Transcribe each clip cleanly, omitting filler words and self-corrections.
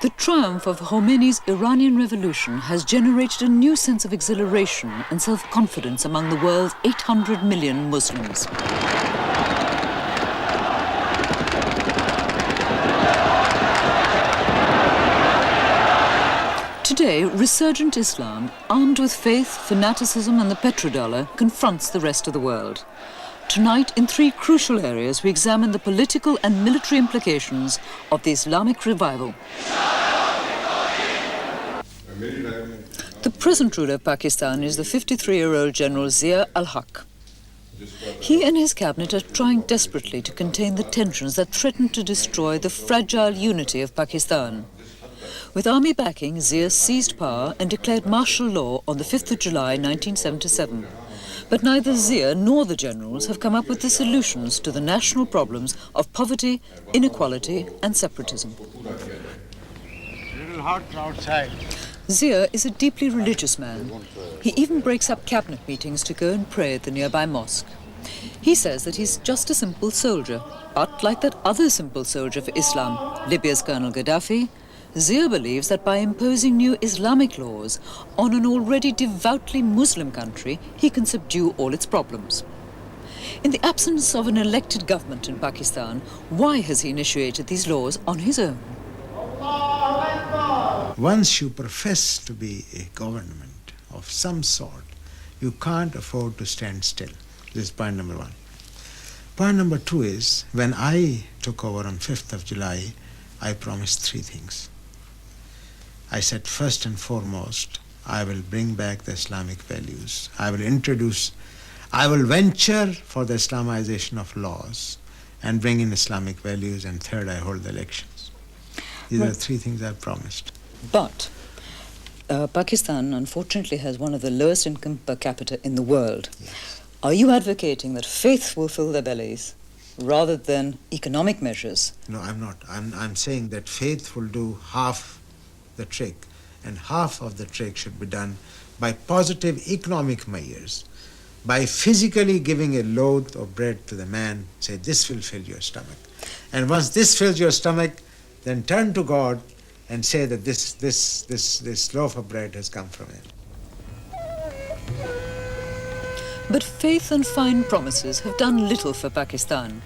The triumph of Khomeini's Iranian Revolution has generated a new sense of exhilaration and self-confidence among the world's 800 million Muslims. Today, resurgent Islam, armed with faith, fanaticism and the petrodollar, confronts the rest of the world. Tonight, in three crucial areas, we examine the political and military implications of the Islamic revival. The present ruler of Pakistan is the 53-year-old General Zia al-Haq. He and his cabinet are trying desperately to contain the tensions that threaten to destroy the fragile unity of Pakistan. With army backing, Zia seized power and declared martial law on the 5th of July 1977. But neither Zia nor the generals have come up with the solutions to the national problems of poverty, inequality and separatism. Little hot outside. Zia is a deeply religious man. He even breaks up cabinet meetings to go and pray at the nearby mosque. He says that he's just a simple soldier, but like that other simple soldier for Islam, Libya's Colonel Gaddafi, Zia believes that by imposing new Islamic laws on an already devoutly Muslim country, he can subdue all its problems. In the absence of an elected government in Pakistan, why has he initiated these laws on his own? Once you profess to be a government of some sort, you can't afford to stand still. This is point number one. Point number two is, when I took over on 5th of July, I promised three things. I said, first and foremost, I will bring back the Islamic values. I will venture for the Islamization of laws and bring in Islamic values. And third, I hold the elections. These are the three things I promised. But Pakistan, unfortunately, has one of the lowest income per capita in the world. Yes. Are you advocating that faith will fill their bellies rather than economic measures? No, I'm not. I'm saying that faith will do half the trick, and half of the trick should be done by positive economic measures, by physically giving a loaf of bread to the man, say, this will fill your stomach. And once this fills your stomach, then turn to God and say that this loaf of bread has come from him. But faith and fine promises have done little for Pakistan.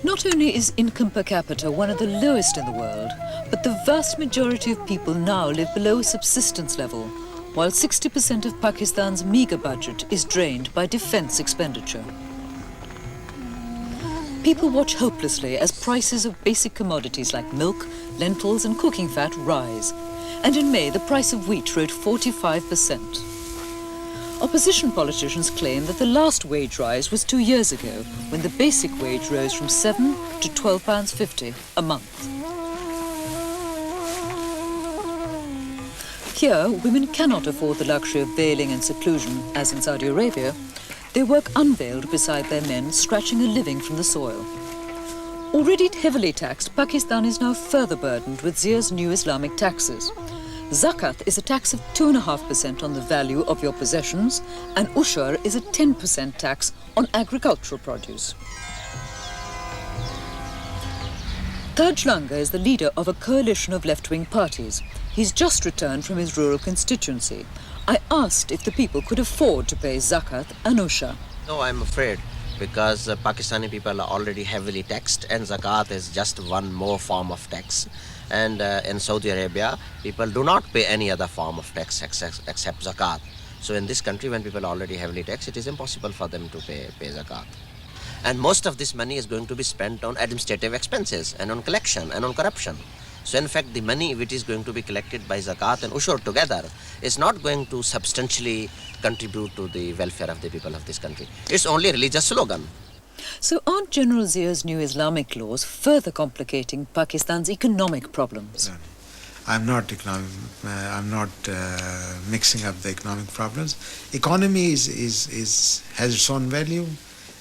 Not only is income per capita one of the lowest in the world, but the vast majority of people now live below subsistence level, while 60% of Pakistan's meagre budget is drained by defense expenditure. People watch hopelessly as prices of basic commodities like milk, lentils and cooking fat rise. And in May, the price of wheat rose 45%. Opposition politicians claim that the last wage rise was 2 years ago, when the basic wage rose from £7 to £12.50 a month. Here, women cannot afford the luxury of veiling and seclusion, as in Saudi Arabia. They work unveiled beside their men, scratching a living from the soil. Already heavily taxed, Pakistan is now further burdened with Zia's new Islamic taxes. Zakat is a tax of 2.5% on the value of your possessions, and Ushur is a 10% tax on agricultural produce. Taj Langa is the leader of a coalition of left-wing parties. He's just returned from his rural constituency. I asked if the people could afford to pay Zakat and Ushur. No, I'm afraid, because Pakistani people are already heavily taxed, and Zakat is just one more form of tax. And in Saudi Arabia, people do not pay any other form of tax except Zakat. So in this country, when people are already heavily taxed, it is impossible for them to pay Zakat. And most of this money is going to be spent on administrative expenses and on collection and on corruption. So in fact, the money which is going to be collected by Zakat and Ushur together is not going to substantially contribute to the welfare of the people of this country. It's only a religious slogan. So aren't General Zia's new Islamic laws further complicating Pakistan's economic problems? No. I'm not mixing up the economic problems. Economy has its own value,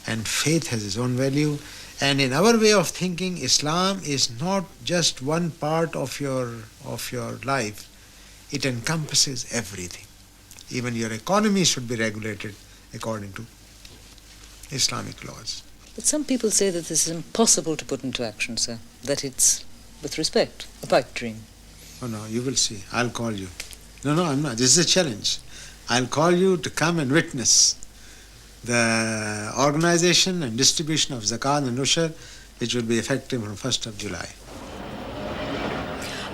and faith has its own value. And in our way of thinking, Islam is not just one part of your life. It encompasses everything. Even your economy should be regulated according to Islamic laws. But some people say that this is impossible to put into action, sir. That it's, with respect, a pipe dream. Oh no, you will see. I'll call you. No, I'm not. This is a challenge. I'll call you to come and witness the organization and distribution of zakat and ushur, which will be effective from 1st of July.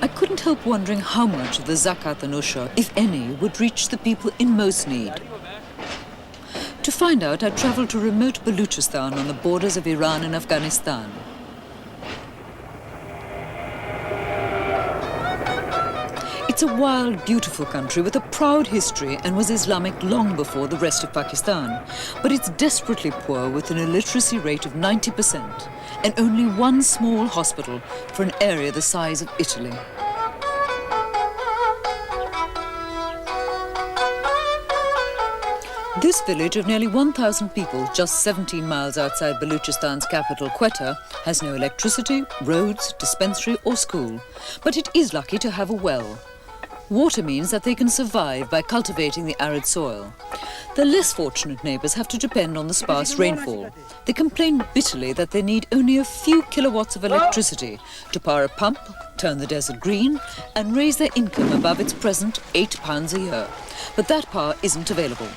I couldn't help wondering how much of the zakat and ushur, if any, would reach the people in most need. To find out, I travelled to remote Baluchistan on the borders of Iran and Afghanistan. It's a wild, beautiful country with a proud history and was Islamic long before the rest of Pakistan. But it's desperately poor with an illiteracy rate of 90% and only one small hospital for an area the size of Italy. This village of nearly 1,000 people, just 17 miles outside Baluchistan's capital, Quetta, has no electricity, roads, dispensary or school. But it is lucky to have a well. Water means that they can survive by cultivating the arid soil. Their less fortunate neighbours have to depend on the sparse rainfall. They complain bitterly that they need only a few kilowatts of electricity to power a pump, turn the desert green, and raise their income above its present £8 a year. But that power isn't available.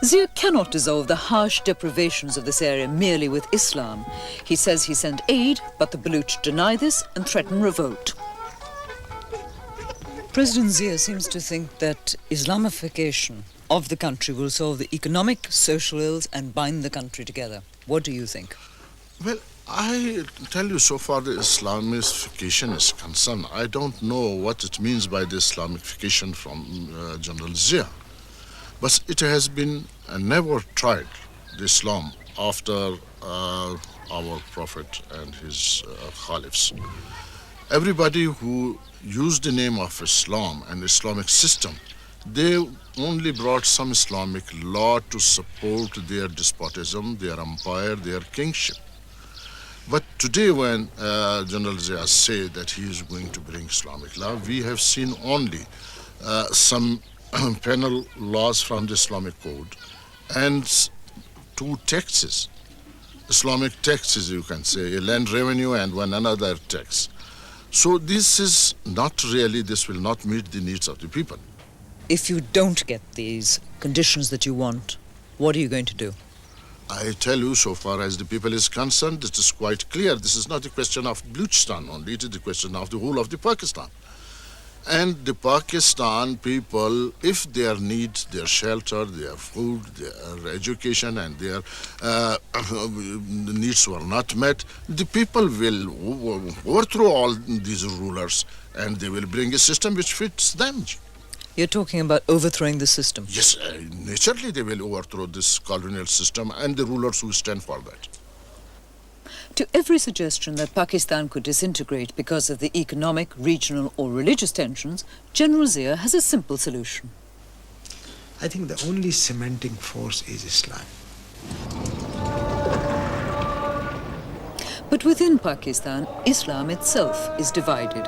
Zia cannot dissolve the harsh deprivations of this area merely with Islam. He says he sent aid, but the Baluch deny this and threaten revolt. President Zia seems to think that Islamification of the country will solve the economic, social ills and bind the country together. What do you think? Well, I tell you, so far the Islamification is concerned, I don't know what it means by the Islamification from General Zia. But it has been never tried, the Islam, after our Prophet and his caliphs. Everybody who used the name of Islam and Islamic system, they only brought some Islamic law to support their despotism, their empire, their kingship. But today when General Zia said that he is going to bring Islamic law, we have seen only some penal laws from the Islamic code and two taxes, Islamic taxes you can say, a land revenue and one another tax. So this is not really, this will not meet the needs of the people. If you don't get these conditions that you want, what are you going to do? I tell you, so far as the people is concerned, it is quite clear. This is not a question of Baluchistan only, it is the question of the whole of the Pakistan. And the Pakistan people, if their needs, their shelter, their food, their education and their needs were not met, the people will overthrow all these rulers and they will bring a system which fits them. You're talking about overthrowing the system? Yes, naturally they will overthrow this colonial system and the rulers who stand for that. To every suggestion that Pakistan could disintegrate because of the economic, regional or religious tensions, General Zia has a simple solution. I think the only cementing force is Islam. But within Pakistan, Islam itself is divided.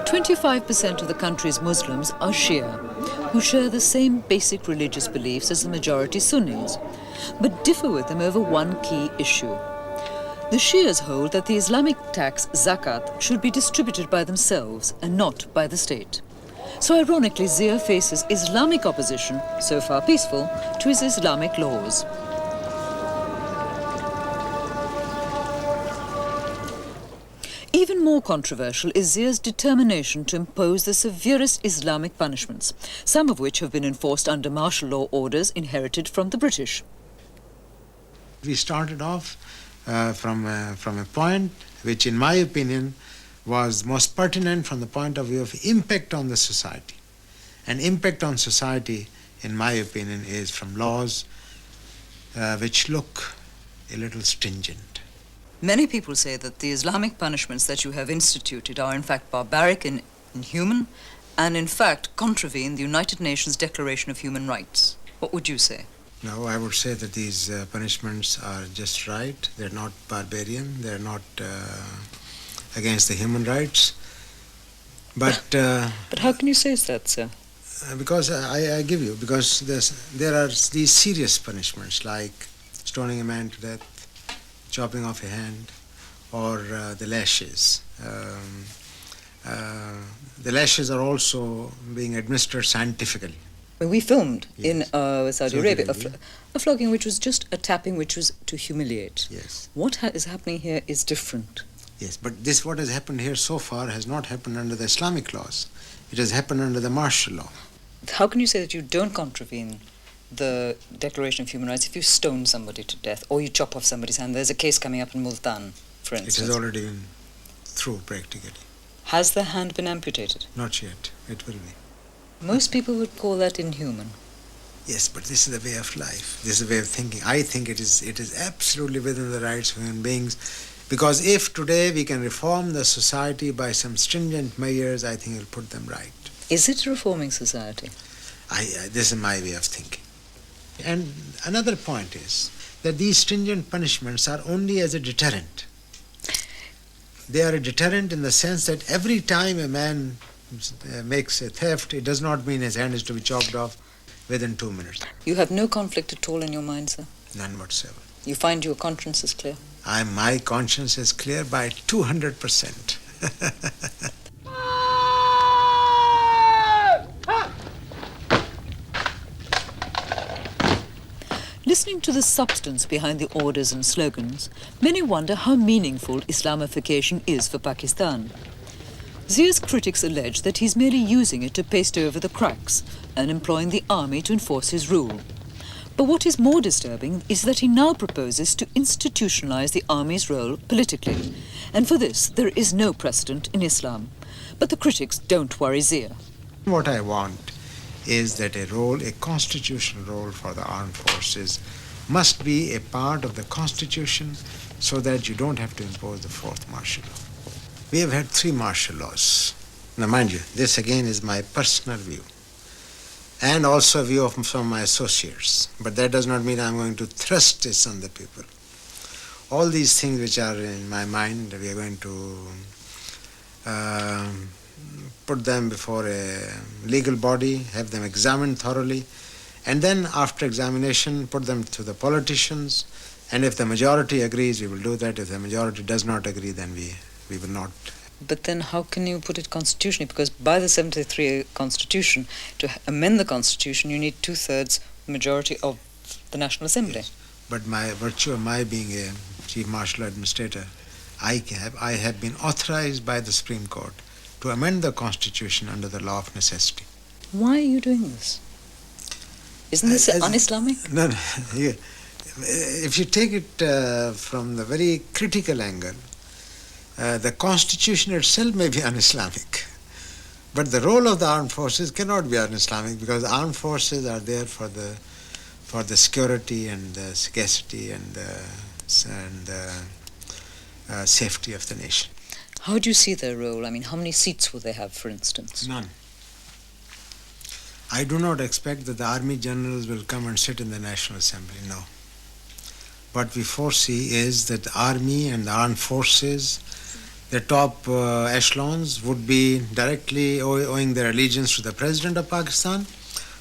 25% of the country's Muslims are Shia, who share the same basic religious beliefs as the majority Sunnis, but differ with them over one key issue. The Shias hold that the Islamic tax zakat should be distributed by themselves and not by the state. So ironically, Zia faces Islamic opposition, so far peaceful, to his Islamic laws. Even more controversial is Zia's determination to impose the severest Islamic punishments, some of which have been enforced under martial law orders inherited from the British. We started off from a point which, in my opinion, was most pertinent from the point of view of impact on the society. And impact on society, in my opinion, is from laws which look a little stringent. Many people say that the Islamic punishments that you have instituted are in fact barbaric and inhuman, and in fact contravene the United Nations Declaration of Human Rights. What would you say? No, I would say that these punishments are just right. They're not barbarian. They're not against the human rights. But how can you say that, sir? Because I give you, because there are these serious punishments like stoning a man to death, chopping off a hand, or the lashes. The lashes are also being administered scientifically. We filmed in Yes. Saudi Saudi Arabia Arabia. a flogging which was just a tapping which was to humiliate. Yes. What is happening here is different. Yes, but this what has happened here so far has not happened under the Islamic laws. It has happened under the martial law. How can you say that you don't contravene the Declaration of Human Rights if you stone somebody to death or you chop off somebody's hand? There's a case coming up in Multan, for It instance. has already been through practically. Has the hand been amputated? Not yet. It will be. Most people would call that inhuman. Yes, but this is the way of life. This is the way of thinking. I think it is absolutely within the rights of human beings. Because if today we can reform the society by some stringent measures, I think it'll put them right. Is it a reforming society? This is my way of thinking. And another point is that these stringent punishments are only as a deterrent. They are a deterrent in the sense that every time a man makes a theft, it does not mean his hand is to be chopped off within 2 minutes. You have no conflict at all in your mind, sir? None whatsoever. You find your conscience is clear? My conscience is clear by 200%. Listening to the substance behind the orders and slogans, many wonder how meaningful Islamification is for Pakistan. Zia's critics allege that he's merely using it to paste over the cracks and employing the army to enforce his rule. But what is more disturbing is that he now proposes to institutionalize the army's role politically. And for this, there is no precedent in Islam. But the critics don't worry Zia. What I want is that a constitutional role for the armed forces must be a part of the constitution so that you don't have to impose the fourth martial law. We have had 3 martial laws. Now mind you, this again is my personal view and also a view of some of my associates. But that does not mean I'm going to thrust this on the people. All these things which are in my mind, we are going to put them before a legal body, have them examined thoroughly, and then after examination put them to the politicians, and if the majority agrees we will do that. If the majority does not agree, then we will not. But then how can you put it constitutionally? Because by the 73 Constitution, to amend the Constitution, you need 2/3 majority of the National Assembly. Yes. But by virtue of my being a Chief Martial Administrator, I have been authorized by the Supreme Court to amend the Constitution under the law of necessity. Why are you doing this? Isn't this un-Islamic? No, if you take it from the very critical angle, the Constitution itself may be un-Islamic. But the role of the armed forces cannot be un-Islamic because the armed forces are there for the security and the sagacity and the safety of the nation. How do you see their role? I mean, how many seats will they have, for instance? None. I do not expect that the army generals will come and sit in the National Assembly, no. What we foresee is that the army and the armed forces, the top echelons, would be directly owing their allegiance to the President of Pakistan,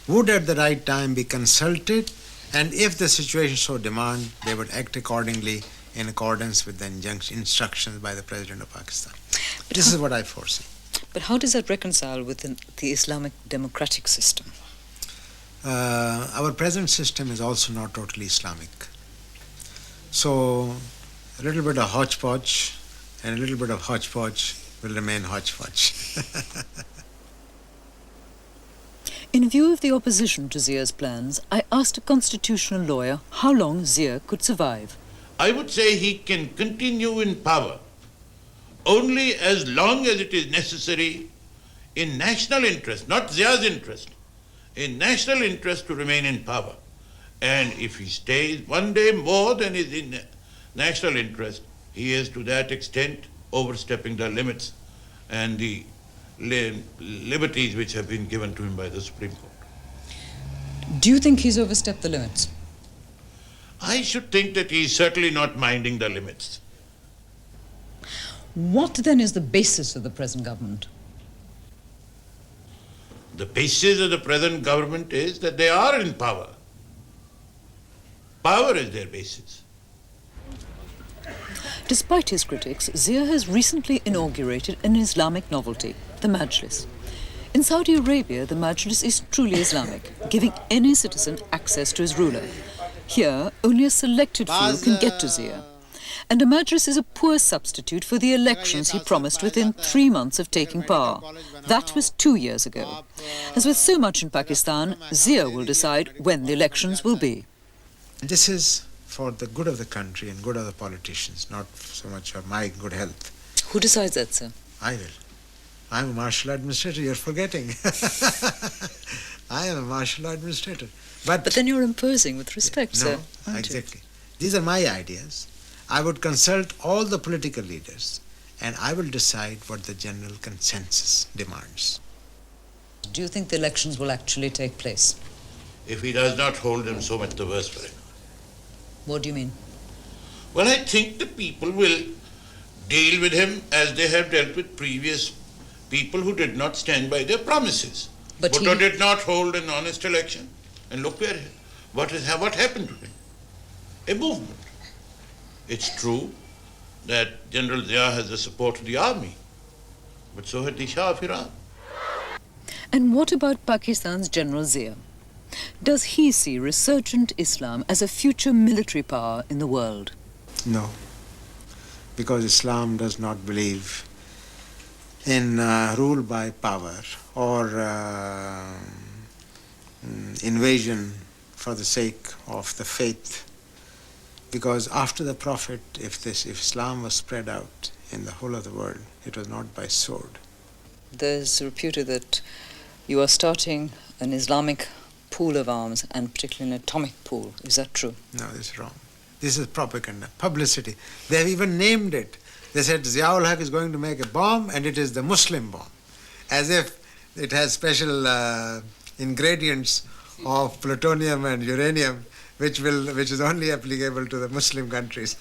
would at the right time be consulted, and if the situation so demand, they would act accordingly in accordance with the instructions by the President of Pakistan. This is what I foresee. But how does that reconcile with the Islamic democratic system? Our present system is also not totally Islamic. So a little bit of hodgepodge and a little bit of hodgepodge will remain hodgepodge. In view of the opposition to Zia's plans, I asked a constitutional lawyer how long Zia could survive. I would say he can continue in power only as long as it is necessary in national interest, not Zia's interest, in national interest to remain in power. And if he stays one day more than is in national interest, he is to that extent overstepping the limits and the liberties which have been given to him by the Supreme Court. Do you think he's overstepped the limits? I should think that he is certainly not minding the limits. What then is the basis of the present government? The basis of the present government is that they are in power. Power is their basis. Despite his critics, Zia has recently inaugurated an Islamic novelty, the Majlis. In Saudi Arabia, the Majlis is truly Islamic, giving any citizen access to his ruler. Here, only a selected few can get to Zia. And a Majlis is a poor substitute for the elections he promised within 3 months of taking power. That was 2 years ago. As with so much in Pakistan, Zia will decide when the elections will be. This is for the good of the country and good of the politicians, not so much for my good health. Who decides that, sir? I will. I'm a martial administrator, you're forgetting. I am a martial administrator. But then you're imposing with respect, no, sir. aren't you? exactly. These are my ideas. I would consult all the political leaders and I will decide what the general consensus demands. Do you think the elections will actually take place? If he does not hold them, so much the worse for him. What do you mean? Well, I think the people will deal with him as they have dealt with previous people who did not stand by their promises. But Bhutto he- did not hold an honest election. And look what happened to him. A movement. It's true that General Zia has the support of the army, but so had the Shah of Iran. And what about Pakistan's General Zia? Does he see resurgent Islam as a future military power in the world? No, because Islam does not believe in rule by power or invasion for the sake of the faith. Because after the Prophet, if Islam was spread out in the whole of the world, it was not by sword. There's reputed that you are starting an Islamic pool of arms, and particularly an atomic pool. Is that true? No, this is wrong. This is propaganda, publicity. They have even named it. They said Ziaul Haq is going to make a bomb and it is the Muslim bomb. As if it has special ingredients of plutonium and uranium which is only applicable to the Muslim countries.